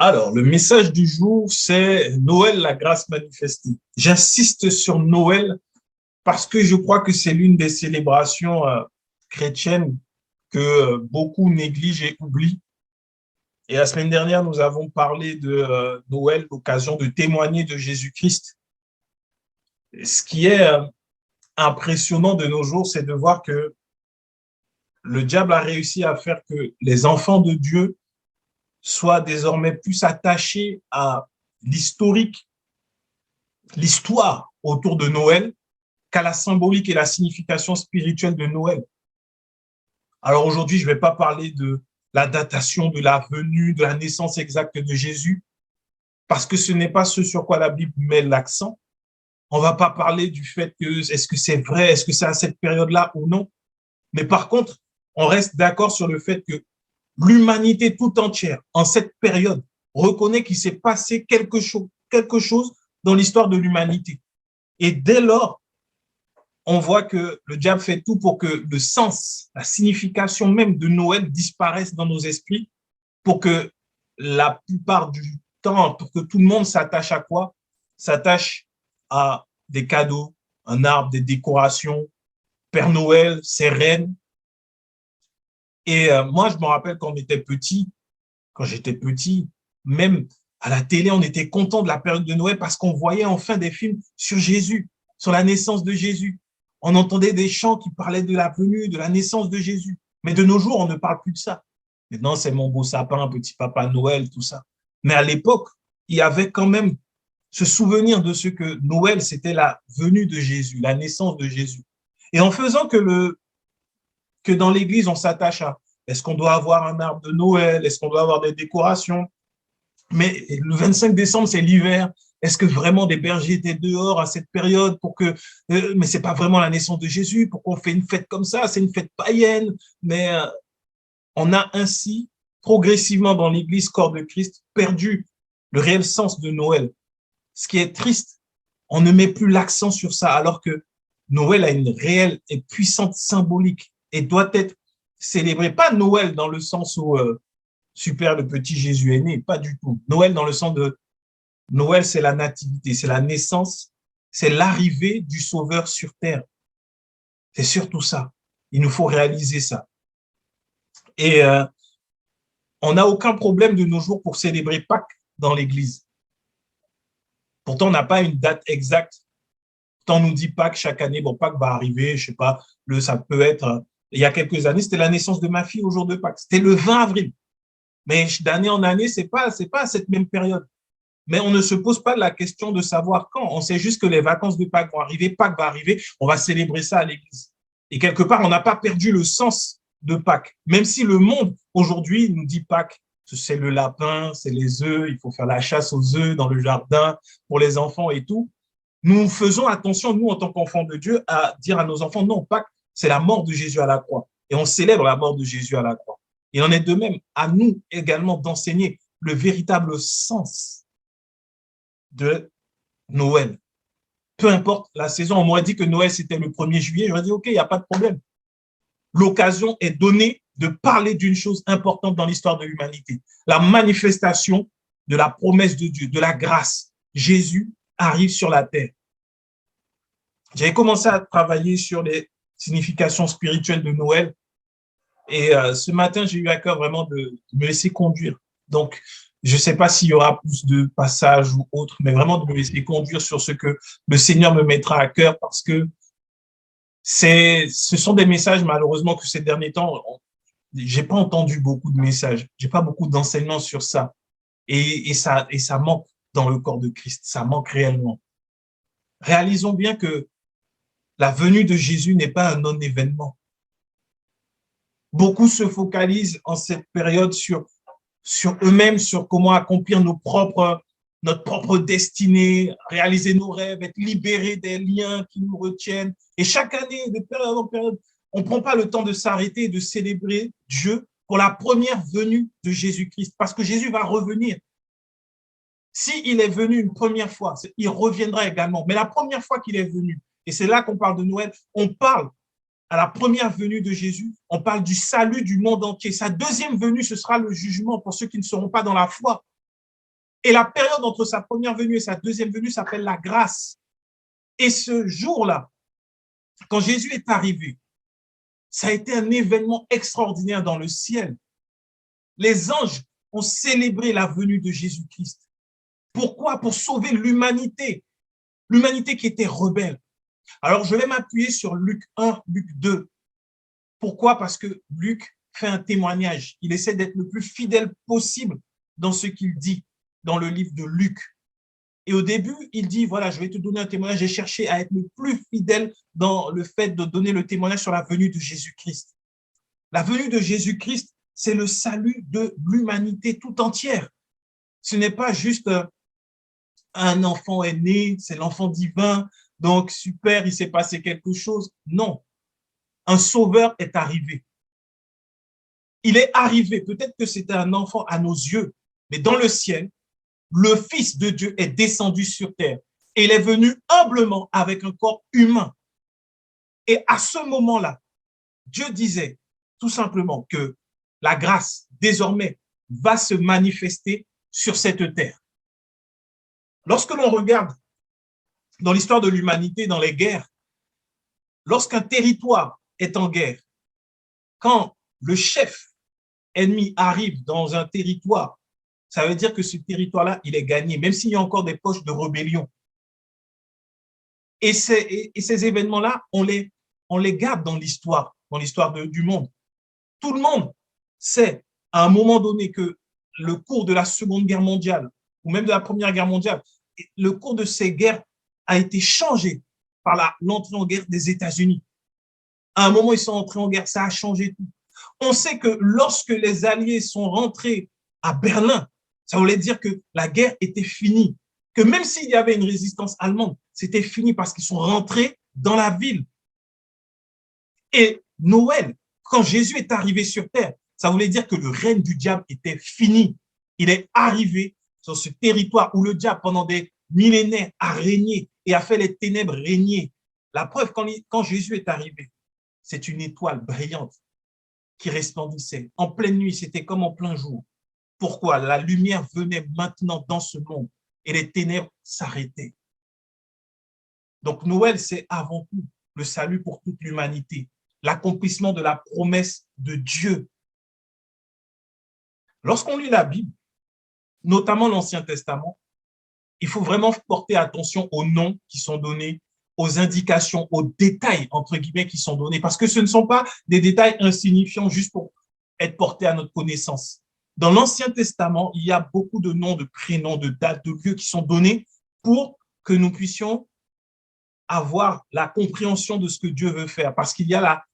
Alors, le message du jour, c'est Noël, la grâce manifestée. J'insiste sur Noël parce que je crois que c'est l'une des célébrations chrétiennes que beaucoup négligent et oublient. Et la semaine dernière, nous avons parlé de Noël, l'occasion de témoigner de Jésus-Christ. Ce qui est impressionnant de nos jours, c'est de voir que le diable a réussi à faire que les enfants de Dieu soient désormais plus attachés à l'historique, l'histoire autour de Noël, qu'à la symbolique et la signification spirituelle de Noël. Alors aujourd'hui, je ne vais pas parler de la datation de la venue, de la naissance exacte de Jésus, parce que ce n'est pas ce sur quoi la Bible met l'accent. On ne va pas parler du fait que est-ce que c'est vrai, est-ce que c'est à cette période-là ou non. Mais par contre, on reste d'accord sur le fait que l'humanité tout entière, en cette période, reconnaît qu'il s'est passé quelque chose dans l'histoire de l'humanité. Et dès lors, on voit que le diable fait tout pour que le sens, la signification même de Noël disparaisse dans nos esprits, pour que la plupart du temps, pour que tout le monde s'attache à quoi? S'attache à des cadeaux, un arbre, des décorations, Père Noël, ses reines. Et moi, je me rappelle quand j'étais petit, même à la télé, on était content de la période de Noël parce qu'on voyait enfin des films sur Jésus, sur la naissance de Jésus. On entendait des chants qui parlaient de la venue, de la naissance de Jésus. Mais de nos jours, on ne parle plus de ça. Maintenant, c'est mon beau sapin, petit papa Noël, tout ça. Mais à l'époque, il y avait quand même ce souvenir de ce que Noël, c'était la venue de Jésus, la naissance de Jésus. Et en faisant que dans l'église, on s'attache à est-ce qu'on doit avoir un arbre de Noël, est-ce qu'on doit avoir des décorations, mais le 25 décembre, c'est l'hiver. Est-ce que vraiment des bergers étaient dehors à cette période pour que, mais c'est pas vraiment la naissance de Jésus, pourquoi on fait une fête comme ça? C'est une fête païenne, mais on a ainsi progressivement dans l'église corps de Christ perdu le réel sens de Noël. Ce qui est triste, on ne met plus l'accent sur ça, alors que Noël a une réelle et puissante symbolique et doit être célébré. Pas Noël dans le sens où super, le petit Jésus est né, pas du tout. Noël dans le sens de Noël, c'est la nativité, c'est la naissance, c'est l'arrivée du Sauveur sur terre. C'est surtout ça. Il nous faut réaliser ça. Et on n'a aucun problème de nos jours pour célébrer Pâques dans l'Église. Pourtant, on n'a pas une date exacte. Pourtant, on nous dit Pâques chaque année. Bon, Pâques va arriver, je sais pas, ça peut être… Il y a quelques années, c'était la naissance de ma fille au jour de Pâques. C'était le 20 avril. Mais d'année en année, c'est pas à cette même période. Mais on ne se pose pas la question de savoir quand. On sait juste que les vacances de Pâques vont arriver, Pâques va arriver, on va célébrer ça à l'église. Et quelque part, on n'a pas perdu le sens de Pâques. Même si le monde, aujourd'hui, nous dit Pâques, c'est le lapin, c'est les œufs, il faut faire la chasse aux œufs dans le jardin pour les enfants et tout. Nous faisons attention, nous, en tant qu'enfants de Dieu, à dire à nos enfants, non, Pâques, c'est la mort de Jésus à la croix. Et on célèbre la mort de Jésus à la croix. Il en est de même à nous également d'enseigner le véritable sens de Noël. Peu importe la saison, on m'aurait dit que Noël, c'était le 1er juillet. J'aurais dit, OK, il n'y a pas de problème. L'occasion est donnée de parler d'une chose importante dans l'histoire de l'humanité. La manifestation de la promesse de Dieu, de la grâce. Jésus arrive sur la terre. J'avais commencé à travailler sur les significations spirituelles de Noël. Et ce matin, j'ai eu à cœur vraiment de me laisser conduire. Donc, je ne sais pas s'il y aura plus de passages ou autres, mais vraiment de me laisser conduire sur ce que le Seigneur me mettra à cœur, parce que ce sont des messages, malheureusement, que ces derniers temps, j'ai pas entendu beaucoup de messages. J'ai pas beaucoup d'enseignements sur ça. Et ça manque dans le corps de Christ. Ça manque réellement. Réalisons bien que la venue de Jésus n'est pas un non-événement. Beaucoup se focalisent en cette période sur eux-mêmes, sur comment accomplir notre propre destinée, réaliser nos rêves, être libérés des liens qui nous retiennent. Et chaque année, de période en période, on ne prend pas le temps de s'arrêter et de célébrer Dieu pour la première venue de Jésus-Christ, parce que Jésus va revenir. S'il est venu une première fois, il reviendra également. Mais la première fois qu'il est venu, et c'est là qu'on parle de Noël, on parle à la première venue de Jésus, on parle du salut du monde entier. Sa deuxième venue, ce sera le jugement pour ceux qui ne seront pas dans la foi. Et la période entre sa première venue et sa deuxième venue s'appelle la grâce. Et ce jour-là, quand Jésus est arrivé, ça a été un événement extraordinaire dans le ciel. Les anges ont célébré la venue de Jésus-Christ. Pourquoi? Pour sauver l'humanité qui était rebelle. Alors, je vais m'appuyer sur Luc 1, Luc 2. Pourquoi? Parce que Luc fait un témoignage. Il essaie d'être le plus fidèle possible dans ce qu'il dit dans le livre de Luc. Et au début, il dit, voilà, je vais te donner un témoignage. J'ai cherché à être le plus fidèle dans le fait de donner le témoignage sur la venue de Jésus-Christ. La venue de Jésus-Christ, c'est le salut de l'humanité tout entière. Ce n'est pas juste un enfant est né, c'est l'enfant divin, donc super, il s'est passé quelque chose. Non, un sauveur est arrivé. Il est arrivé, peut-être que c'était un enfant à nos yeux, mais dans le ciel, le Fils de Dieu est descendu sur terre et il est venu humblement avec un corps humain. Et à ce moment-là, Dieu disait tout simplement que la grâce, désormais, va se manifester sur cette terre. Lorsque l'on regarde dans l'histoire de l'humanité, dans les guerres, lorsqu'un territoire est en guerre, quand le chef ennemi arrive dans un territoire, ça veut dire que ce territoire-là, il est gagné, même s'il y a encore des poches de rébellion. Et ces événements-là, on les garde dans l'histoire du monde. Tout le monde sait à un moment donné que le cours de la Seconde Guerre mondiale, ou même de la Première Guerre mondiale, le cours de ces guerres a été changé par l'entrée en guerre des États-Unis. À un moment, ils sont entrés en guerre, ça a changé tout. On sait que lorsque les Alliés sont rentrés à Berlin, ça voulait dire que la guerre était finie, que même s'il y avait une résistance allemande, c'était fini parce qu'ils sont rentrés dans la ville. Et Noël, quand Jésus est arrivé sur terre, ça voulait dire que le règne du diable était fini. Il est arrivé sur ce territoire où le diable, pendant des millénaires, a régné et a fait les ténèbres régner. La preuve, quand Jésus est arrivé, c'est une étoile brillante qui resplendissait. En pleine nuit, c'était comme en plein jour. Pourquoi? La lumière venait maintenant dans ce monde et les ténèbres s'arrêtaient. Donc Noël, c'est avant tout le salut pour toute l'humanité, l'accomplissement de la promesse de Dieu. Lorsqu'on lit la Bible, notamment l'Ancien Testament, il faut vraiment porter attention aux noms qui sont donnés, aux indications, aux détails, entre guillemets, qui sont donnés, parce que ce ne sont pas des détails insignifiants juste pour être portés à notre connaissance. Dans l'Ancien Testament, il y a beaucoup de noms, de prénoms, de dates, de lieux qui sont donnés pour que nous puissions avoir la compréhension de ce que Dieu veut faire, parce qu'il y a là,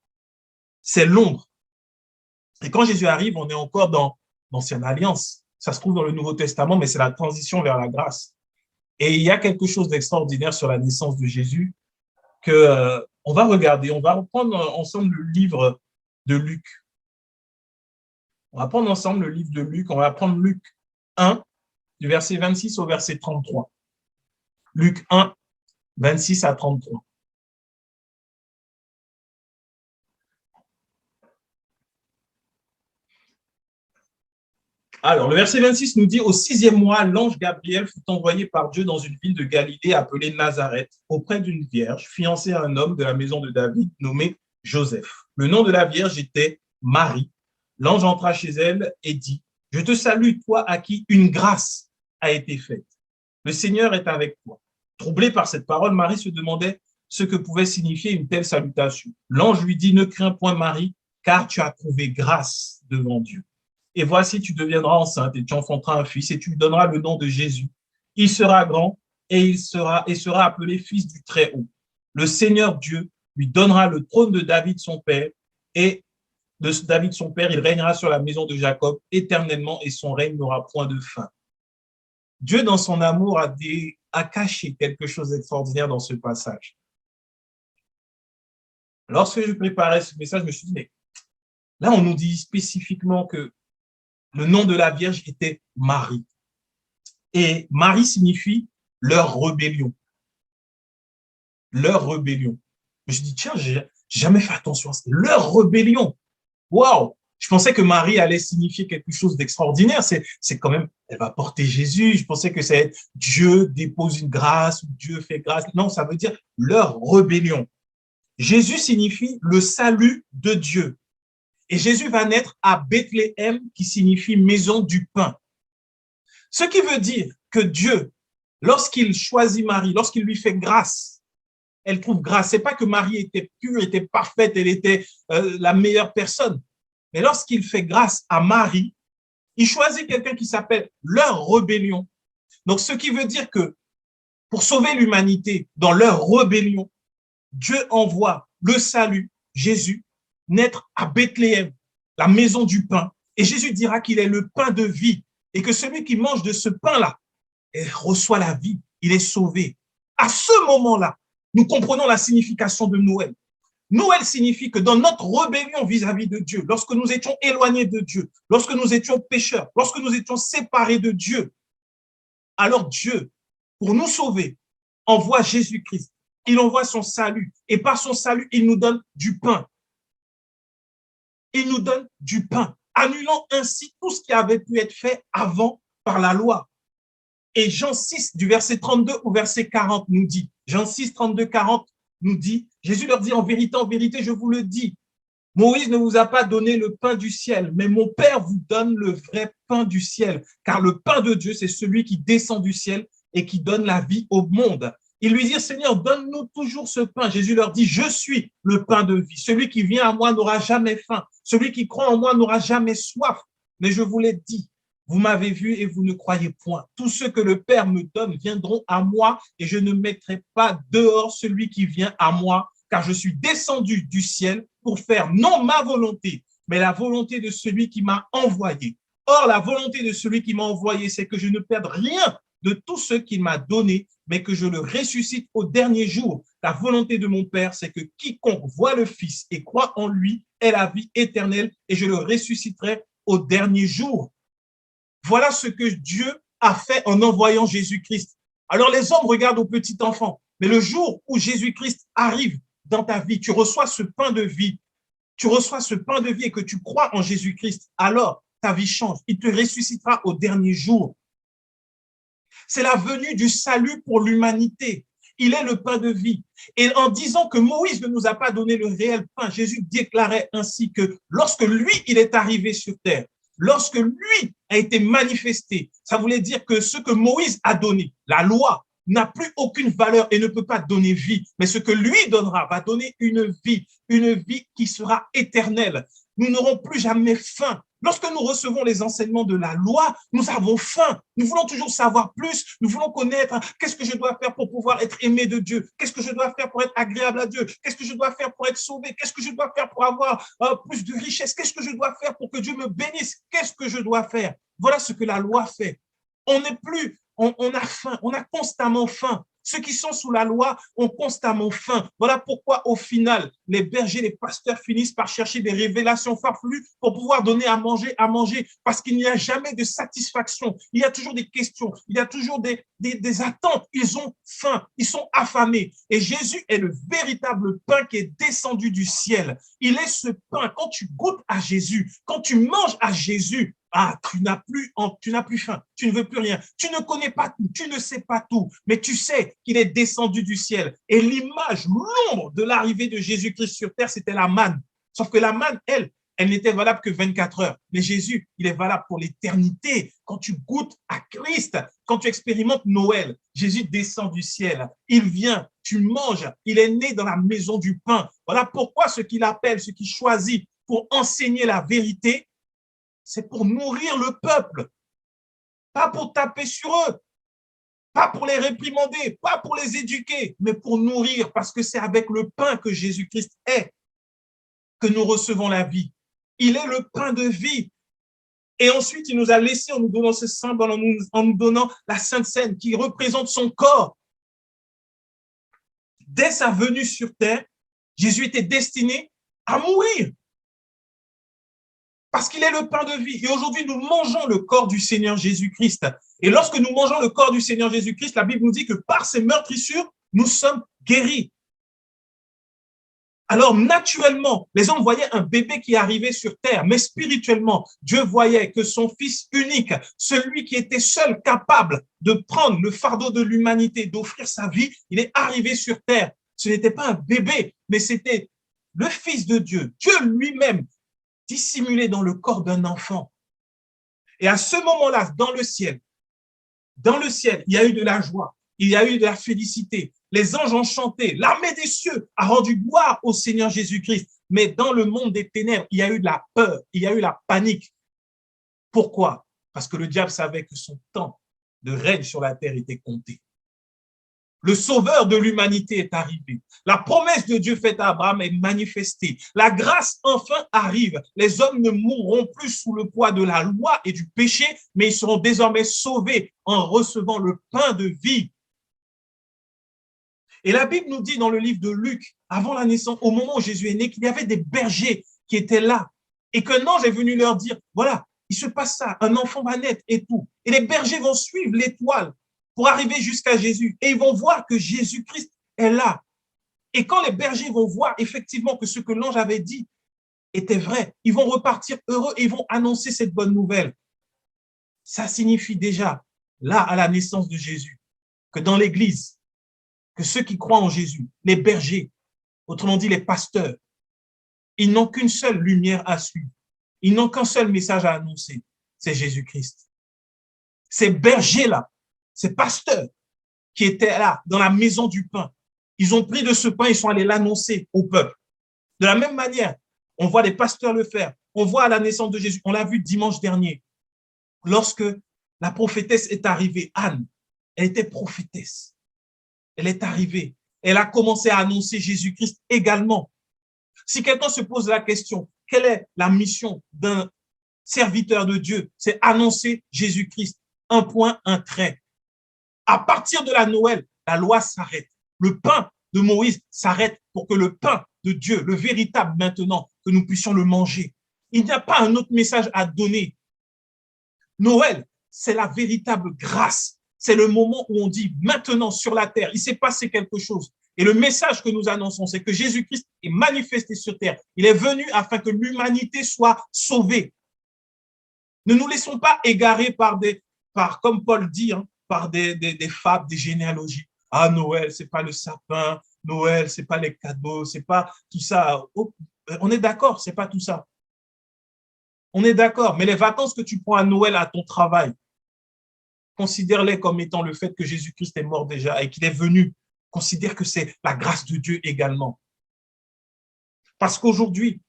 c'est l'ombre. Et quand Jésus arrive, on est encore dans l'Ancienne Alliance. Ça se trouve dans le Nouveau Testament, mais c'est la transition vers la grâce. Et il y a quelque chose d'extraordinaire sur la naissance de Jésus que on va regarder. On va reprendre ensemble le livre de Luc. On va prendre ensemble le livre de Luc. On va prendre Luc 1, du verset 26 au verset 33. Luc 1, 26 à 33. Alors, le verset 26 nous dit, au 6e mois, l'ange Gabriel fut envoyé par Dieu dans une ville de Galilée appelée Nazareth, auprès d'une vierge, fiancée à un homme de la maison de David nommé Joseph. Le nom de la vierge était Marie. L'ange entra chez elle et dit, je te salue, toi à qui une grâce a été faite. Le Seigneur est avec toi. Troublée par cette parole, Marie se demandait ce que pouvait signifier une telle salutation. L'ange lui dit, ne crains point Marie, car tu as trouvé grâce devant Dieu. Et voici, tu deviendras enceinte et tu enfanteras un fils et tu lui donneras le nom de Jésus. Il sera grand et il sera appelé fils du Très-Haut. Le Seigneur Dieu lui donnera le trône de David son père et de David son père, il régnera sur la maison de Jacob éternellement et son règne n'aura point de fin. Dieu, dans son amour, a caché quelque chose d'extraordinaire dans ce passage. Lorsque je préparais ce message, je me suis dit, mais là, on nous dit spécifiquement que le nom de la Vierge était Marie. Et Marie signifie leur rébellion. Leur rébellion. Je me suis dit, tiens, j'ai jamais fait attention à ça. Leur rébellion. Waouh! Je pensais que Marie allait signifier quelque chose d'extraordinaire. C'est quand même, elle va porter Jésus. Je pensais que c'est Dieu dépose une grâce ou Dieu fait grâce. Non, ça veut dire leur rébellion. Jésus signifie le salut de Dieu. Et Jésus va naître à Bethléem, qui signifie maison du pain. Ce qui veut dire que Dieu, lorsqu'il choisit Marie, lorsqu'il lui fait grâce, elle trouve grâce. C'est pas que Marie était pure, était parfaite, elle était la meilleure personne. Mais lorsqu'il fait grâce à Marie, il choisit quelqu'un qui s'appelle leur rébellion. Donc, ce qui veut dire que pour sauver l'humanité dans leur rébellion, Dieu envoie le salut, Jésus, naître à Bethléem, la maison du pain. Et Jésus dira qu'il est le pain de vie et que celui qui mange de ce pain-là reçoit la vie, il est sauvé. À ce moment-là, nous comprenons la signification de Noël. Noël signifie que dans notre rébellion vis-à-vis de Dieu, lorsque nous étions éloignés de Dieu, lorsque nous étions pécheurs, lorsque nous étions séparés de Dieu, alors Dieu, pour nous sauver, envoie Jésus-Christ. Il envoie son salut. Et par son salut, il nous donne du pain. Il nous donne du pain, annulant ainsi tout ce qui avait pu être fait avant par la loi. Et Jean 6, du verset 32 au verset 40 nous dit, Jean 6, 32, 40 nous dit, Jésus leur dit, en vérité, je vous le dis, Moïse ne vous a pas donné le pain du ciel, mais mon Père vous donne le vrai pain du ciel, car le pain de Dieu, c'est celui qui descend du ciel et qui donne la vie au monde. Ils lui dirent, Seigneur, donne-nous toujours ce pain. Jésus leur dit, je suis le pain de vie. Celui qui vient à moi n'aura jamais faim. Celui qui croit en moi n'aura jamais soif. Mais je vous l'ai dit, vous m'avez vu et vous ne croyez point. Tous ceux que le Père me donne viendront à moi et je ne mettrai pas dehors celui qui vient à moi, car je suis descendu du ciel pour faire non ma volonté, mais la volonté de celui qui m'a envoyé. Or, la volonté de celui qui m'a envoyé, c'est que je ne perde rien de tout ce qu'il m'a donné, mais que je le ressuscite au dernier jour. La volonté de mon Père, c'est que quiconque voit le Fils et croit en lui ait la vie éternelle, et je le ressusciterai au dernier jour. Voilà ce que Dieu a fait en envoyant Jésus-Christ. Alors les hommes regardent au petit enfant, mais le jour où Jésus-Christ arrive dans ta vie, tu reçois ce pain de vie, tu reçois ce pain de vie et que tu crois en Jésus-Christ, alors ta vie change. Il te ressuscitera au dernier jour. C'est la venue du salut pour l'humanité. Il est le pain de vie. Et en disant que Moïse ne nous a pas donné le réel pain, Jésus déclarait ainsi que lorsque lui, il est arrivé sur terre, lorsque lui a été manifesté, ça voulait dire que ce que Moïse a donné, la loi, n'a plus aucune valeur et ne peut pas donner vie. Mais ce que lui donnera va donner une vie qui sera éternelle. Nous n'aurons plus jamais faim. Lorsque nous recevons les enseignements de la loi, nous avons faim. Nous voulons toujours savoir plus. Nous voulons connaître qu'est-ce que je dois faire pour pouvoir être aimé de Dieu. Qu'est-ce que je dois faire pour être agréable à Dieu. Qu'est-ce que je dois faire pour être sauvé. Qu'est-ce que je dois faire pour avoir plus de richesse. Qu'est-ce que je dois faire pour que Dieu me bénisse. Qu'est-ce que je dois faire. Voilà ce que la loi fait. On n'est plus, on a faim, on a constamment faim. Ceux qui sont sous la loi ont constamment faim. Voilà pourquoi, au final, les bergers, les pasteurs finissent par chercher des révélations farfelues pour pouvoir donner à manger, parce qu'il n'y a jamais de satisfaction. Il y a toujours des questions, il y a toujours des attentes. Ils ont faim, ils sont affamés. Et Jésus est le véritable pain qui est descendu du ciel. Il est ce pain. Quand tu goûtes à Jésus, quand tu manges à Jésus, tu n'as plus faim, tu ne veux plus rien, tu ne connais pas tout, tu ne sais pas tout, mais tu sais qu'il est descendu du ciel. Et l'image, l'ombre de l'arrivée de Jésus-Christ sur terre, c'était la manne. Sauf que la manne, elle n'était valable que 24 heures. Mais Jésus, il est valable pour l'éternité. Quand tu goûtes à Christ, quand tu expérimentes Noël, Jésus descend du ciel, il vient, tu manges, il est né dans la maison du pain. Voilà pourquoi ce qu'il appelle, ce qu'il choisit pour enseigner la vérité, c'est pour nourrir le peuple, pas pour taper sur eux, pas pour les réprimander, pas pour les éduquer, mais pour nourrir, parce que c'est avec le pain que Jésus-Christ est que nous recevons la vie. Il est le pain de vie. Et ensuite, il nous a laissé en nous donnant ce symbole, en nous donnant la Sainte Seine qui représente son corps. Dès sa venue sur terre, Jésus était destiné à mourir. Parce qu'il est le pain de vie. Et aujourd'hui, nous mangeons le corps du Seigneur Jésus-Christ. Et lorsque nous mangeons le corps du Seigneur Jésus-Christ, la Bible nous dit que par ses meurtrissures, nous sommes guéris. Alors, naturellement, les hommes voyaient un bébé qui arrivait sur terre, mais spirituellement, Dieu voyait que son fils unique, celui qui était seul capable de prendre le fardeau de l'humanité, d'offrir sa vie, il est arrivé sur terre. Ce n'était pas un bébé, mais c'était le Fils de Dieu, Dieu lui-même, dissimulé dans le corps d'un enfant. Et à ce moment-là, dans le ciel, il y a eu de la joie, il y a eu de la félicité. Les anges ont chanté, l'armée des cieux a rendu gloire au Seigneur Jésus-Christ. Mais dans le monde des ténèbres, il y a eu de la peur, il y a eu la panique. Pourquoi? Parce que le diable savait que son temps de règne sur la terre était compté. Le sauveur de l'humanité est arrivé. La promesse de Dieu faite à Abraham est manifestée. La grâce enfin arrive. Les hommes ne mourront plus sous le poids de la loi et du péché, mais ils seront désormais sauvés en recevant le pain de vie. Et la Bible nous dit dans le livre de Luc, avant la naissance, au moment où Jésus est né, qu'il y avait des bergers qui étaient là et qu'un ange est venu leur dire, voilà, il se passe ça, un enfant va naître et tout. Et les bergers vont suivre l'étoile pour arriver jusqu'à Jésus. Et ils vont voir que Jésus-Christ est là. Et quand les bergers vont voir effectivement que ce que l'ange avait dit était vrai, ils vont repartir heureux et ils vont annoncer cette bonne nouvelle. Ça signifie déjà, là, à la naissance de Jésus, que dans l'Église, que ceux qui croient en Jésus, les bergers, autrement dit les pasteurs, ils n'ont qu'une seule lumière à suivre. Ils n'ont qu'un seul message à annoncer, c'est Jésus-Christ. Ces bergers-là, ces pasteurs qui étaient là, dans la maison du pain, ils ont pris de ce pain, ils sont allés l'annoncer au peuple. De la même manière, on voit les pasteurs le faire. On voit à la naissance de Jésus, on l'a vu dimanche dernier, lorsque la prophétesse est arrivée, Anne, elle était prophétesse. Elle est arrivée. Elle a commencé à annoncer Jésus-Christ également. Si quelqu'un se pose la question, quelle est la mission d'un serviteur de Dieu? C'est annoncer Jésus-Christ. Un point, un trait. À partir de la Noël, la loi s'arrête. Le pain de Moïse s'arrête pour que le pain de Dieu, le véritable maintenant, que nous puissions le manger. Il n'y a pas un autre message à donner. Noël, c'est la véritable grâce. C'est le moment où on dit maintenant sur la terre, il s'est passé quelque chose. Et le message que nous annonçons, c'est que Jésus-Christ est manifesté sur terre. Il est venu afin que l'humanité soit sauvée. Ne nous laissons pas égarer par comme Paul dit, par des fables, des généalogies. Ah, Noël, c'est pas le sapin. Noël, c'est pas les cadeaux. C'est pas tout ça. Oh, on est d'accord, c'est pas tout ça. On est d'accord. Mais les vacances que tu prends à Noël à ton travail, considère-les comme étant le fait que Jésus-Christ est mort déjà et qu'il est venu. Considère que c'est la grâce de Dieu également. Parce qu'aujourd'hui,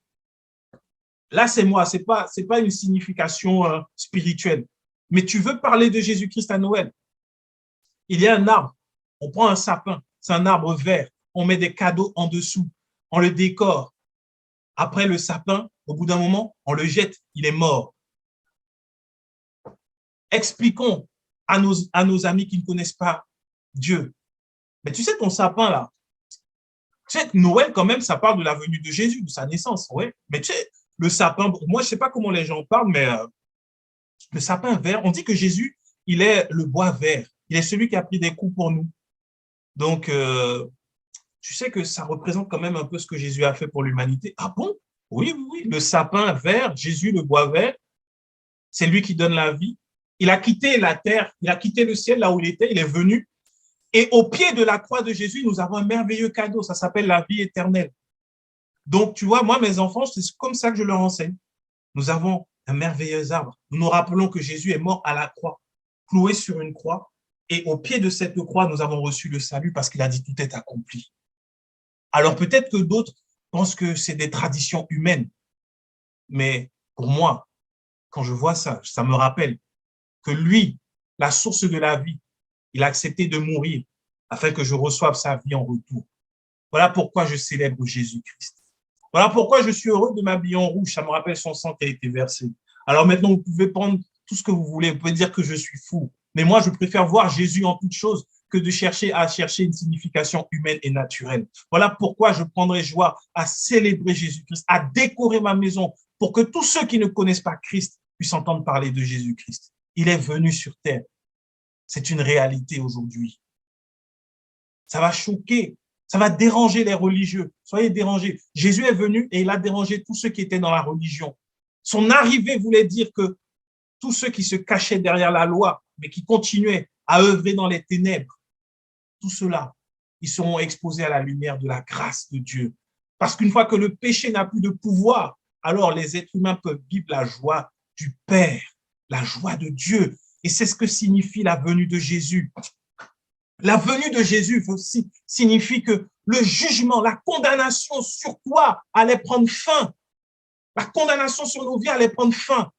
là, c'est moi, c'est pas une signification spirituelle. Mais tu veux parler de Jésus-Christ à Noël. Il y a un arbre, on prend un sapin, c'est un arbre vert, on met des cadeaux en dessous, on le décore. Après le sapin, au bout d'un moment, on le jette, il est mort. Expliquons à nos amis qui ne connaissent pas Dieu. Mais tu sais, ton sapin là, tu sais, Noël quand même, ça parle de la venue de Jésus, de sa naissance, ouais. Mais tu sais, le sapin, moi je sais pas comment les gens parlent, mais le sapin vert, on dit que Jésus, il est le bois vert. Il est celui qui a pris des coups pour nous. Donc, tu sais que ça représente quand même un peu ce que Jésus a fait pour l'humanité. Ah bon? Oui, oui, oui. Le sapin vert, Jésus, le bois vert, c'est lui qui donne la vie. Il a quitté la terre, il a quitté le ciel là où il était, il est venu. Et au pied de la croix de Jésus, nous avons un merveilleux cadeau, ça s'appelle la vie éternelle. Donc, tu vois, moi, mes enfants, c'est comme ça que je leur enseigne. Nous avons un merveilleux arbre. Nous nous rappelons que Jésus est mort à la croix, cloué sur une croix. Et au pied de cette croix, nous avons reçu le salut parce qu'il a dit tout est accompli. Alors peut-être que d'autres pensent que c'est des traditions humaines. Mais pour moi, quand je vois ça, ça me rappelle que lui, la source de la vie, il a accepté de mourir afin que je reçoive sa vie en retour. Voilà pourquoi je célèbre Jésus-Christ. Voilà pourquoi je suis heureux de m'habiller en rouge. Ça me rappelle son sang qui a été versé. Alors maintenant, vous pouvez prendre tout ce que vous voulez. Vous pouvez dire que je suis fou. Mais moi, je préfère voir Jésus en toutes choses que de chercher une signification humaine et naturelle. Voilà pourquoi je prendrai joie à célébrer Jésus-Christ, à décorer ma maison pour que tous ceux qui ne connaissent pas Christ puissent entendre parler de Jésus-Christ. Il est venu sur terre. C'est une réalité aujourd'hui. Ça va choquer Ça va déranger les religieux. Soyez dérangés. Jésus est venu et il a dérangé tous ceux qui étaient dans la religion. Son arrivée voulait dire que tous ceux qui se cachaient derrière la loi, mais qui continuaient à œuvrer dans les ténèbres, tout cela, ils seront exposés à la lumière de la grâce de Dieu. Parce qu'une fois que le péché n'a plus de pouvoir, alors les êtres humains peuvent vivre la joie du Père, la joie de Dieu. Et c'est ce que signifie la venue de Jésus. La venue de Jésus aussi signifie que le jugement, la condamnation sur toi allait prendre fin. La condamnation sur nos vies allait prendre fin.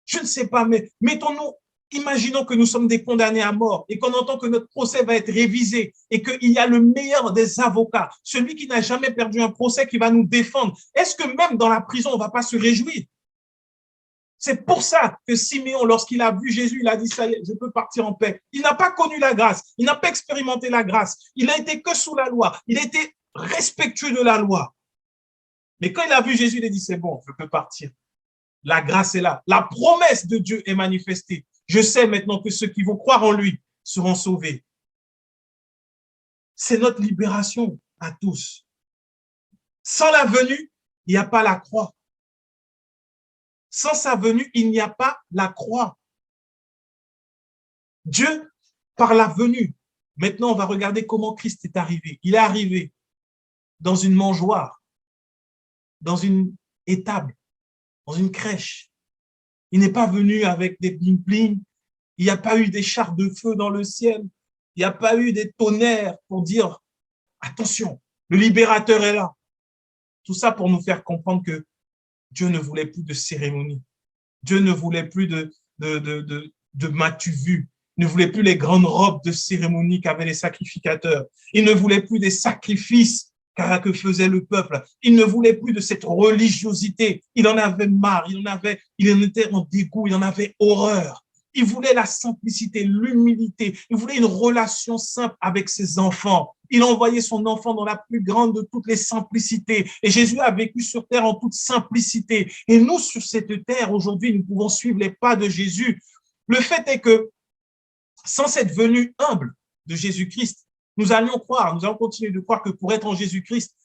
Je ne sais pas, mais mettons-nous, imaginons que nous sommes des condamnés à mort et qu'on entend que notre procès va être révisé et qu'il y a le meilleur des avocats, celui qui n'a jamais perdu un procès qui va nous défendre. Est-ce que même dans la prison, on ne va pas se réjouir? C'est pour ça que Siméon, lorsqu'il a vu Jésus, il a dit, ça y est, je peux partir en paix. Il n'a pas connu la grâce, il n'a pas expérimenté la grâce, il n'a été que sous la loi, il a été respectueux de la loi. Mais quand il a vu Jésus, il a dit, c'est bon, je peux partir. La grâce est là, la promesse de Dieu est manifestée. Je sais maintenant que ceux qui vont croire en lui seront sauvés. C'est notre libération à tous. Sans la venue, il n'y a pas la croix. Sans sa venue, il n'y a pas la croix. Dieu, par la venue, maintenant on va regarder comment Christ est arrivé. Il est arrivé dans une mangeoire, dans une étable, dans une crèche. Il n'est pas venu avec des bling-bling. Il n'y a pas eu des chars de feu dans le ciel. Il n'y a pas eu des tonnerres pour dire attention, le libérateur est là. Tout ça pour nous faire comprendre que Dieu ne voulait plus de cérémonie. Dieu ne voulait plus de m'as-tu vu. Il ne voulait plus les grandes robes de cérémonie qu'avaient les sacrificateurs. Il ne voulait plus des sacrifices que faisait le peuple. Il ne voulait plus de cette religiosité. Il en avait marre. Il en était en dégoût. Il en avait horreur. Il voulait la simplicité, l'humilité. Il voulait une relation simple avec ses enfants. Il a envoyé son enfant dans la plus grande de toutes les simplicités. Et Jésus a vécu sur terre en toute simplicité. Et nous, sur cette terre, aujourd'hui, nous pouvons suivre les pas de Jésus. Le fait est que, sans cette venue humble de Jésus-Christ, nous allons continuer de croire que pour être en Jésus-Christ,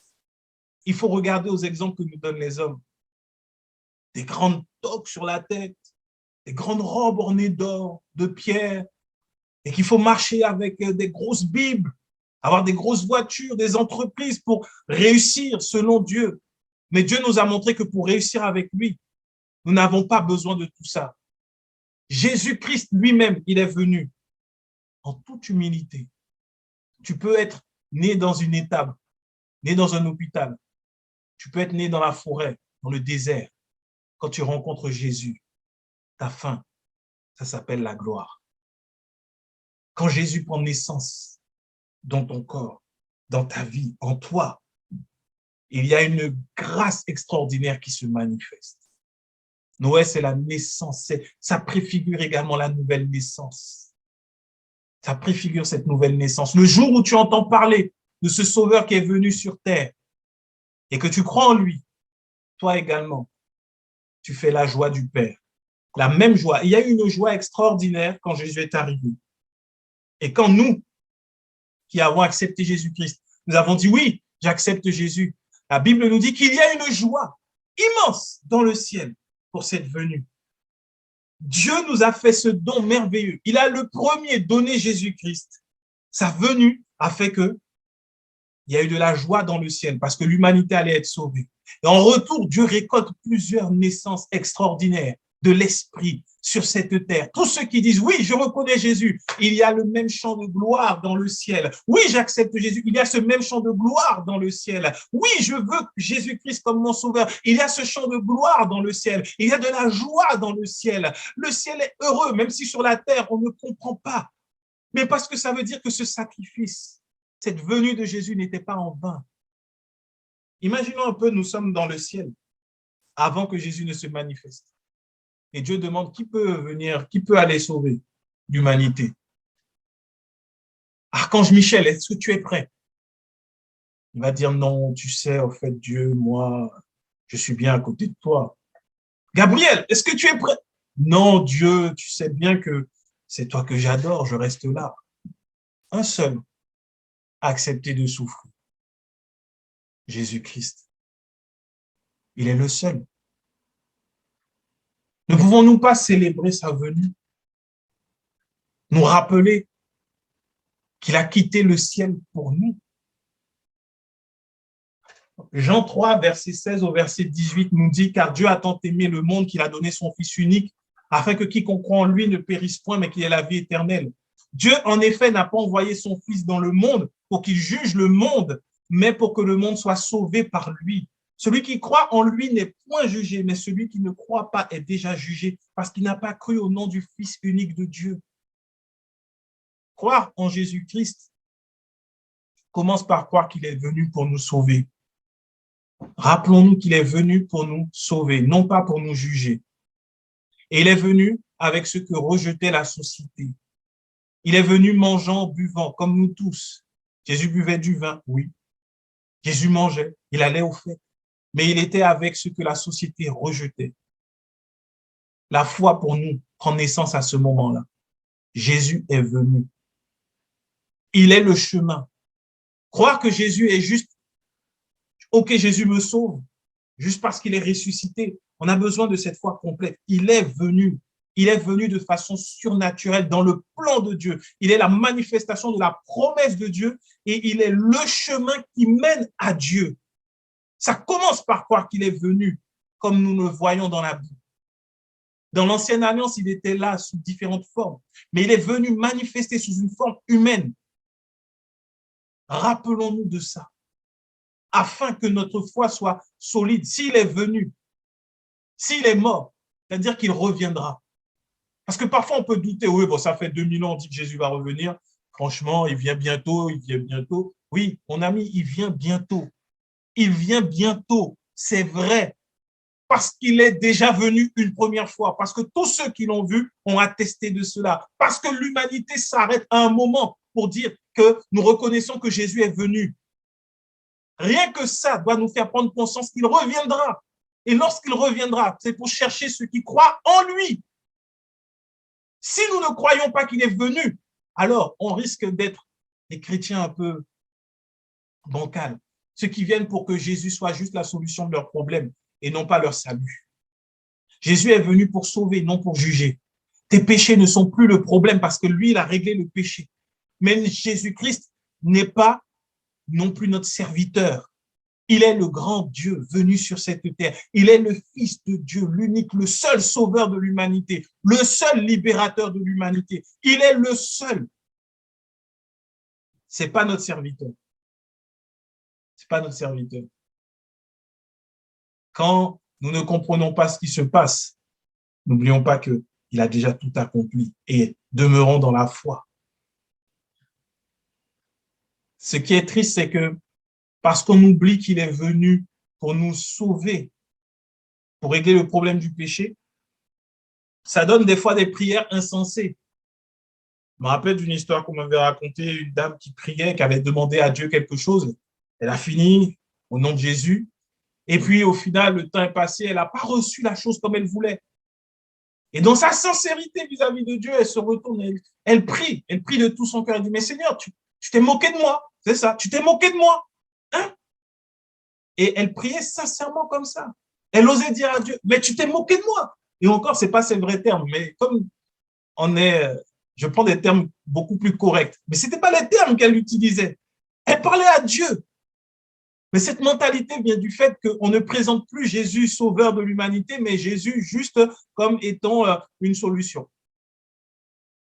il faut regarder aux exemples que nous donnent les hommes. Des grandes toques sur la tête, des grandes robes ornées d'or, de pierre, et qu'il faut marcher avec des grosses Bibles, avoir des grosses voitures, des entreprises pour réussir selon Dieu. Mais Dieu nous a montré que pour réussir avec lui, nous n'avons pas besoin de tout ça. Jésus-Christ lui-même, il est venu en toute humilité. Tu peux être né dans une étable, né dans un hôpital. Tu peux être né dans la forêt, dans le désert. Quand tu rencontres Jésus, ta fin, ça s'appelle la gloire. Quand Jésus prend naissance dans ton corps, dans ta vie, en toi, il y a une grâce extraordinaire qui se manifeste. Noël, c'est la naissance. Ça préfigure également la nouvelle naissance. Ça préfigure cette nouvelle naissance. Le jour où tu entends parler de ce Sauveur qui est venu sur terre et que tu crois en lui, toi également, tu fais la joie du Père. La même joie. Il y a eu une joie extraordinaire quand Jésus est arrivé. Et quand nous, qui avons accepté Jésus-Christ, nous avons dit oui, j'accepte Jésus. La Bible nous dit qu'il y a une joie immense dans le ciel pour cette venue. Dieu nous a fait ce don merveilleux. Il a le premier donné Jésus-Christ. Sa venue a fait que il y a eu de la joie dans le ciel parce que l'humanité allait être sauvée. Et en retour, Dieu récolte plusieurs naissances extraordinaires de l'esprit sur cette terre. Tous ceux qui disent, oui, je reconnais Jésus, il y a le même chant de gloire dans le ciel. Oui, j'accepte Jésus, il y a ce même chant de gloire dans le ciel. Oui, je veux Jésus-Christ comme mon sauveur. Il y a ce chant de gloire dans le ciel. Il y a de la joie dans le ciel. Le ciel est heureux, même si sur la terre, on ne comprend pas. Mais parce que ça veut dire que ce sacrifice, cette venue de Jésus n'était pas en vain. Imaginons un peu, nous sommes dans le ciel avant que Jésus ne se manifeste. Et Dieu demande qui peut venir, qui peut aller sauver l'humanité. Archange Michel, est-ce que tu es prêt? Il va dire non, tu sais, en fait, Dieu, moi, je suis bien à côté de toi. Gabriel, est-ce que tu es prêt? Non, Dieu, tu sais bien que c'est toi que j'adore, je reste là. Un seul a accepté de souffrir. Jésus-Christ. Il est le seul. Ne pouvons-nous pas célébrer sa venue? Nous rappeler qu'il a quitté le ciel pour nous? Jean 3, verset 16 au verset 18 nous dit « Car Dieu a tant aimé le monde qu'il a donné son Fils unique, afin que quiconque croit en lui ne périsse point, mais qu'il ait la vie éternelle. Dieu, en effet, n'a pas envoyé son Fils dans le monde pour qu'il juge le monde, mais pour que le monde soit sauvé par lui. Celui qui croit en lui n'est point jugé, mais celui qui ne croit pas est déjà jugé, parce qu'il n'a pas cru au nom du Fils unique de Dieu. » Croire en Jésus-Christ commence par croire qu'il est venu pour nous sauver. Rappelons-nous qu'il est venu pour nous sauver, non pas pour nous juger. Et il est venu avec ce que rejetait la société. Il est venu mangeant, buvant, comme nous tous. Jésus buvait du vin, oui. Jésus mangeait, il allait aux fêtes. Mais il était avec ce que la société rejetait. La foi pour nous prend naissance à ce moment-là. Jésus est venu. Il est le chemin. Croire que Jésus est juste, ok, Jésus me sauve, juste parce qu'il est ressuscité. On a besoin de cette foi complète. Il est venu. Il est venu de façon surnaturelle dans le plan de Dieu. Il est la manifestation de la promesse de Dieu et il est le chemin qui mène à Dieu. Ça commence par croire qu'il est venu, comme nous le voyons dans la Bible. Dans l'Ancienne Alliance, il était là sous différentes formes, mais il est venu manifester sous une forme humaine. Rappelons-nous de ça, afin que notre foi soit solide. S'il est venu, s'il est mort, c'est-à-dire qu'il reviendra. Parce que parfois, on peut douter, oui, bon, ça fait 2000 ans, on dit que Jésus va revenir. Franchement, il vient bientôt, il vient bientôt. Oui, mon ami, il vient bientôt. Il vient bientôt, c'est vrai, parce qu'il est déjà venu une première fois, parce que tous ceux qui l'ont vu ont attesté de cela, parce que l'humanité s'arrête à un moment pour dire que nous reconnaissons que Jésus est venu. Rien que ça doit nous faire prendre conscience qu'il reviendra. Et lorsqu'il reviendra, c'est pour chercher ceux qui croient en lui. Si nous ne croyons pas qu'il est venu, alors on risque d'être des chrétiens un peu bancals, ceux qui viennent pour que Jésus soit juste la solution de leurs problèmes et non pas leur salut. Jésus est venu pour sauver, non pour juger. Tes péchés ne sont plus le problème parce que lui, il a réglé le péché. Mais Jésus-Christ n'est pas non plus notre serviteur. Il est le grand Dieu venu sur cette terre. Il est le Fils de Dieu, l'unique, le seul sauveur de l'humanité, le seul libérateur de l'humanité. Il est le seul. Ce n'est pas notre serviteur. Ce n'est pas notre serviteur. Quand nous ne comprenons pas ce qui se passe, n'oublions pas qu'il a déjà tout accompli et demeurons dans la foi. Ce qui est triste, c'est que parce qu'on oublie qu'il est venu pour nous sauver, pour régler le problème du péché, ça donne des fois des prières insensées. Je me rappelle d'une histoire qu'on m'avait racontée, une dame qui priait, qui avait demandé à Dieu quelque chose. Elle a fini au nom de Jésus. Et puis, au final, le temps est passé, elle n'a pas reçu la chose comme elle voulait. Et dans sa sincérité vis-à-vis de Dieu, elle se retourne, elle prie de tout son cœur. Elle dit, mais Seigneur, tu t'es moqué de moi, c'est ça, tu t'es moqué de moi. Hein? Et elle priait sincèrement comme ça. Elle osait dire à Dieu, mais tu t'es moqué de moi. Et encore, ce n'est pas ces vrais termes, mais comme on est, je prends des termes beaucoup plus corrects, mais ce n'étaient pas les termes qu'elle utilisait. Elle parlait à Dieu. Mais cette mentalité vient du fait qu'on ne présente plus Jésus sauveur de l'humanité, mais Jésus juste comme étant une solution.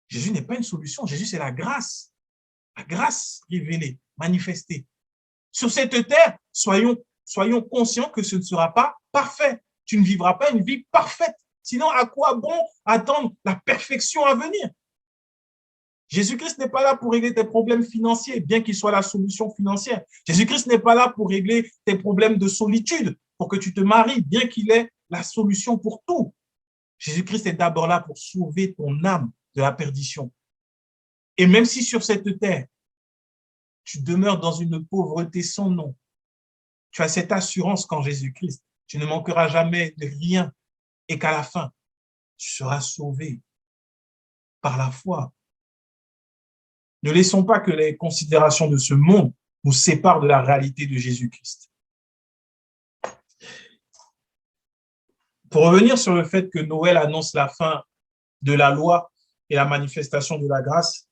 Jésus n'est pas une solution, Jésus c'est la grâce révélée, manifestée. Sur cette terre, soyons conscients que ce ne sera pas parfait. Tu ne vivras pas une vie parfaite. Sinon, à quoi bon attendre la perfection à venir? Jésus-Christ n'est pas là pour régler tes problèmes financiers, bien qu'il soit la solution financière. Jésus-Christ n'est pas là pour régler tes problèmes de solitude, pour que tu te maries, bien qu'il ait la solution pour tout. Jésus-Christ est d'abord là pour sauver ton âme de la perdition. Et même si sur cette terre, tu demeures dans une pauvreté sans nom, tu as cette assurance qu'en Jésus-Christ, tu ne manqueras jamais de rien et qu'à la fin, tu seras sauvé par la foi. Ne laissons pas que les considérations de ce monde nous séparent de la réalité de Jésus-Christ. Pour revenir sur le fait que Noël annonce la fin de la loi et la manifestation de la grâce,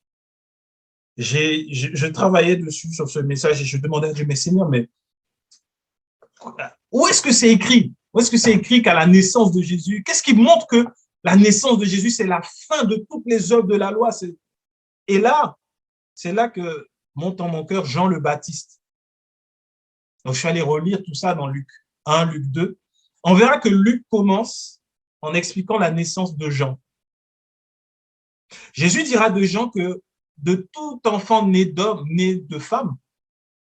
je travaillais dessus sur ce message et je demandais à Dieu, mais Seigneur, mais où est-ce que c'est écrit? Où est-ce que c'est écrit qu'à la naissance de Jésus, qu'est-ce qui montre que la naissance de Jésus, c'est la fin de toutes les œuvres de la loi? Et là, c'est là que monte en mon cœur Jean le Baptiste. Donc, je suis allé relire tout ça dans Luc 1, Luc 2. On verra que Luc commence en expliquant la naissance de Jean. Jésus dira de Jean que de tout enfant né d'homme, né de femme,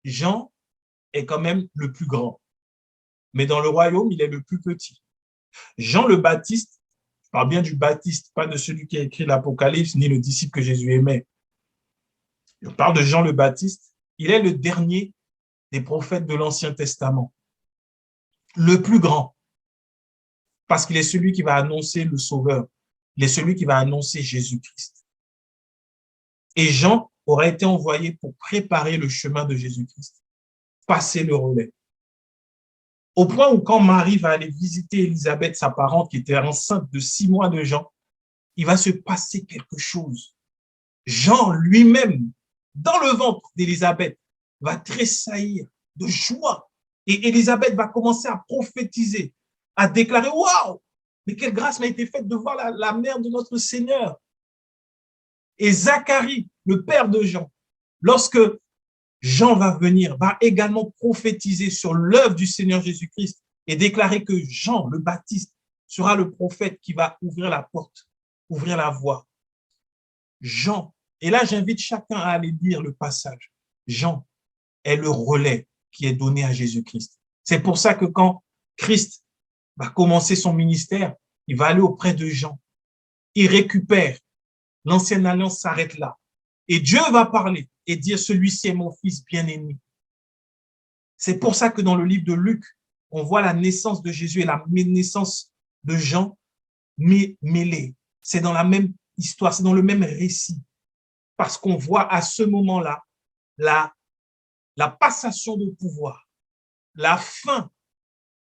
Jean est quand même le plus grand. Mais dans le royaume, il est le plus petit. Jean le Baptiste, je parle bien du Baptiste, pas de celui qui a écrit l'Apocalypse, ni le disciple que Jésus aimait. Je parle de Jean le Baptiste. Il est le dernier des prophètes de l'Ancien Testament. Le plus grand. Parce qu'il est celui qui va annoncer le Sauveur. Il est celui qui va annoncer Jésus-Christ. Et Jean aurait été envoyé pour préparer le chemin de Jésus-Christ. Passer le relais. Au point où quand Marie va aller visiter Élisabeth, sa parente, qui était enceinte de 6 mois de Jean, il va se passer quelque chose. Jean lui-même, dans le ventre d'Élisabeth, va tressaillir de joie. Et Élisabeth va commencer à prophétiser, à déclarer, « Waouh, mais quelle grâce m'a été faite de voir la mère de notre Seigneur. » Et Zacharie, le père de Jean, lorsque Jean va venir, va également prophétiser sur l'œuvre du Seigneur Jésus-Christ et déclarer que Jean, le Baptiste, sera le prophète qui va ouvrir la porte, ouvrir la voie. Jean, et là j'invite chacun à aller lire le passage. Jean est le relais qui est donné à Jésus-Christ. C'est pour ça que quand Christ va commencer son ministère, il va aller auprès de Jean. Il récupère. L'ancienne alliance s'arrête là. Et Dieu va parler et dire, celui-ci est mon fils bien-aimé. C'est pour ça que dans le livre de Luc, on voit la naissance de Jésus et la naissance de Jean mêlées. C'est dans la même histoire, c'est dans le même récit. Parce qu'on voit à ce moment-là la passation de pouvoir, la fin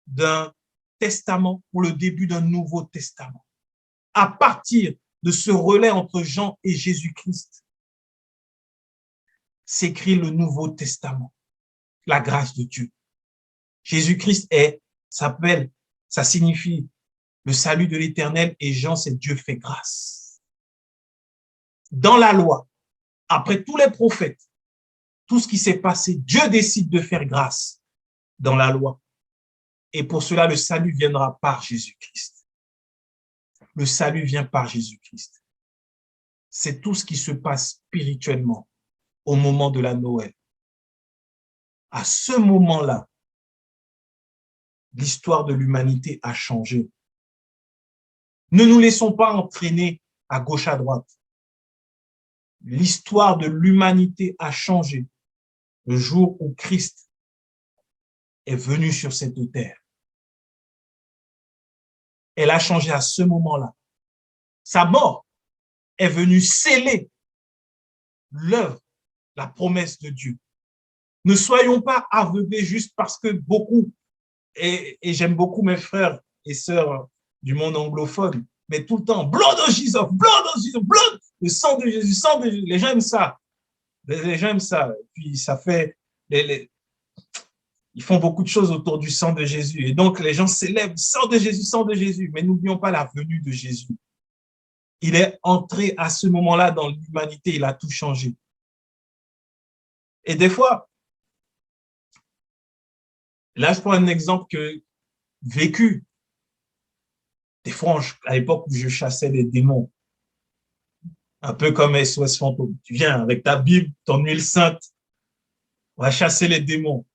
d'un testament pour le début d'un nouveau testament. À partir de ce relais entre Jean et Jésus-Christ, s'écrit le Nouveau Testament, la grâce de Dieu. Jésus-Christ ça signifie le salut de l'Éternel et Jean, c'est Dieu fait grâce. Dans la loi, après tous les prophètes, tout ce qui s'est passé, Dieu décide de faire grâce dans la loi. Et pour cela, le salut viendra par Jésus-Christ. Le salut vient par Jésus-Christ. C'est tout ce qui se passe spirituellement au moment de la Noël. À ce moment-là, l'histoire de l'humanité a changé. Ne nous laissons pas entraîner à gauche, à droite. L'histoire de l'humanité a changé le jour où Christ est venu sur cette terre. Elle a changé à ce moment-là. Sa mort est venue sceller l'œuvre, la promesse de Dieu. Ne soyons pas aveuglés juste parce que beaucoup, et j'aime beaucoup mes frères et sœurs du monde anglophone, mais tout le temps, blood of Jesus, blood of Jesus, blood, le sang de Jésus, sang de Jésus. Les gens aiment ça. Les gens aiment ça. Et puis ça fait, ils font beaucoup de choses autour du sang de Jésus. Et donc les gens célèbrent sang de Jésus, sang de Jésus. Mais n'oublions pas la venue de Jésus. Il est entré à ce moment-là dans l'humanité, il a tout changé. Et des fois, là je prends un exemple vécu. Des fois, à l'époque où je chassais les démons, un peu comme SOS Fantôme. Tu viens avec ta Bible, ton huile sainte, on va chasser les démons.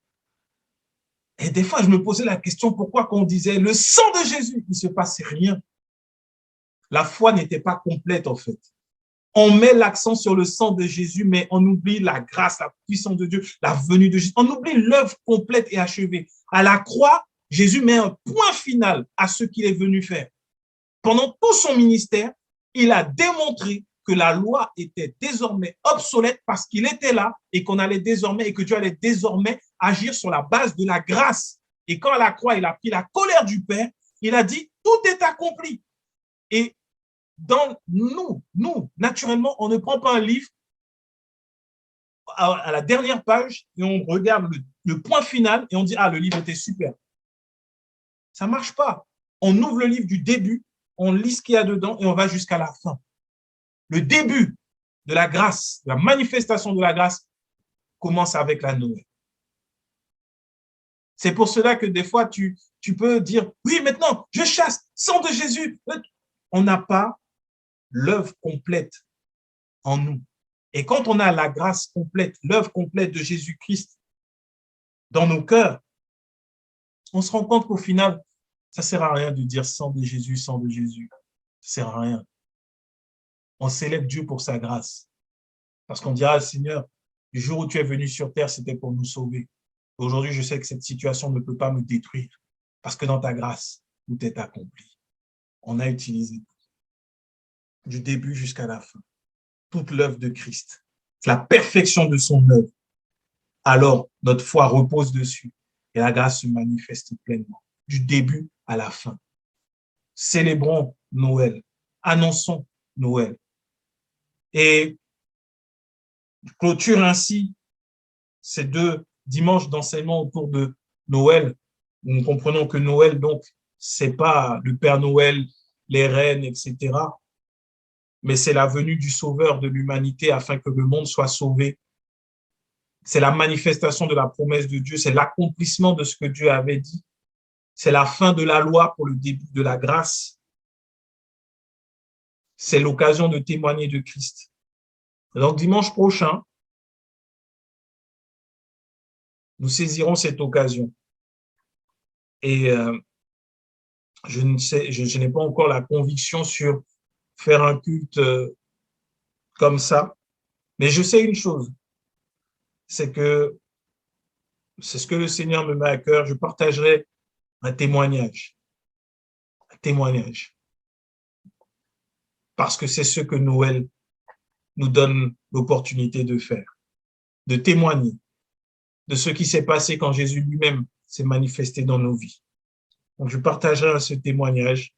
Et des fois, je me posais la question, pourquoi quand on disait le sang de Jésus, il ne se passait rien. La foi n'était pas complète en fait. On met l'accent sur le sang de Jésus, mais on oublie la grâce, la puissance de Dieu, la venue de Jésus. On oublie l'œuvre complète et achevée. À la croix, Jésus met un point final à ce qu'il est venu faire. Pendant tout son ministère, il a démontré que la loi était désormais obsolète parce qu'il était là et qu'on allait désormais, et que Dieu allait désormais agir sur la base de la grâce. Et quand à la croix, il a pris la colère du Père, il a dit, Tout est accompli. Et dans nous, naturellement, on ne prend pas un livre à la dernière page et on regarde le point final et on dit « Ah, le livre était super ». Ça ne marche pas. On ouvre le livre du début, on lit ce qu'il y a dedans et on va jusqu'à la fin. Le début de la grâce, la manifestation de la grâce commence avec la Noël. C'est pour cela que des fois, tu peux dire « Oui, maintenant, je chasse, sang de Jésus ». On n'a pas l'œuvre complète en nous. Et quand on a la grâce complète, l'œuvre complète de Jésus-Christ dans nos cœurs, on se rend compte qu'au final, ça ne sert à rien de dire sang de Jésus, sang de Jésus. Ça ne sert à rien. On célèbre Dieu pour sa grâce. Parce qu'on dira, Seigneur, du jour où tu es venu sur terre, c'était pour nous sauver. Aujourd'hui, je sais que cette situation ne peut pas me détruire. Parce que dans ta grâce, tout est accompli. On a utilisé du début jusqu'à la fin toute l'œuvre de Christ, la perfection de son œuvre. Alors, notre foi repose dessus et la grâce se manifeste pleinement, du début à la fin. Célébrons Noël, annonçons Noël. Et je clôture ainsi ces 2 dimanches d'enseignement autour de Noël. Nous comprenons que Noël, donc, c'est pas le Père Noël, les reines, etc., mais c'est la venue du Sauveur de l'humanité afin que le monde soit sauvé. C'est la manifestation de la promesse de Dieu, c'est l'accomplissement de ce que Dieu avait dit. C'est la fin de la loi pour le début de la grâce. C'est l'occasion de témoigner de Christ. Donc, dimanche prochain, nous saisirons cette occasion. Et je n'ai pas encore la conviction sur faire un culte comme ça, mais je sais une chose, c'est que c'est ce que le Seigneur me met à cœur, je partagerai un témoignage. Un témoignage. Parce que c'est ce que Noël nous donne l'opportunité de faire, de témoigner de ce qui s'est passé quand Jésus lui-même s'est manifesté dans nos vies. Donc, je partagerai ce témoignage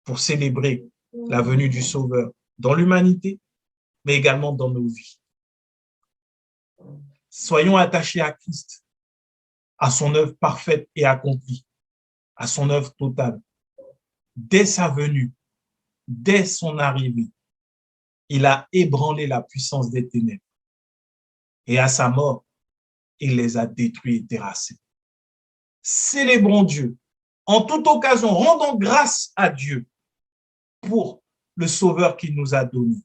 pour célébrer la venue du Sauveur dans l'humanité, mais également dans nos vies. Soyons attachés à Christ, à son œuvre parfaite et accomplie, à son œuvre totale. Dès sa venue, dès son arrivée, il a ébranlé la puissance des ténèbres. Et à sa mort, il les a détruits et terrassés. Célébrons Dieu. En toute occasion, rendons grâce à Dieu pour le Sauveur qu'il nous a donné.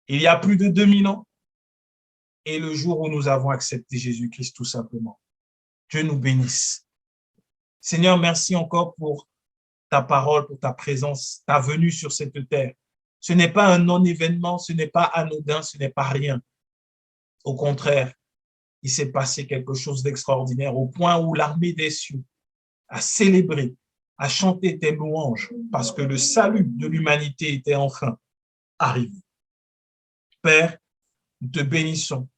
Il y a plus de 2000 ans, et le jour où nous avons accepté Jésus-Christ tout simplement. Dieu nous bénisse. Seigneur, merci encore pour ta parole, pour ta présence, ta venue sur cette terre. Ce n'est pas un non-événement, ce n'est pas anodin, ce n'est pas rien. Au contraire, il s'est passé quelque chose d'extraordinaire au point où l'armée des cieux a célébré, a chanté tes louanges parce que le salut de l'humanité était enfin arrivé. Père, nous te bénissons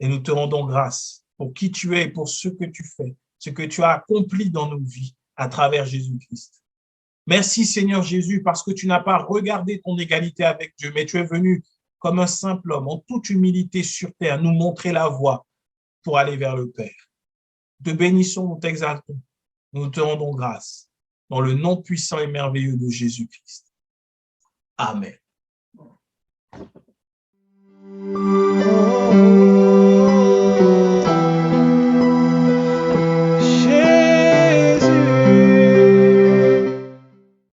et nous te rendons grâce pour qui tu es et pour ce que tu fais, ce que tu as accompli dans nos vies à travers Jésus-Christ. Merci Seigneur Jésus parce que tu n'as pas regardé ton égalité avec Dieu, mais tu es venu comme un simple homme en toute humilité sur terre nous montrer la voie pour aller vers le Père. Te bénissons, nous t'exaltons, nous te rendons grâce dans le nom puissant et merveilleux de Jésus-Christ. Amen.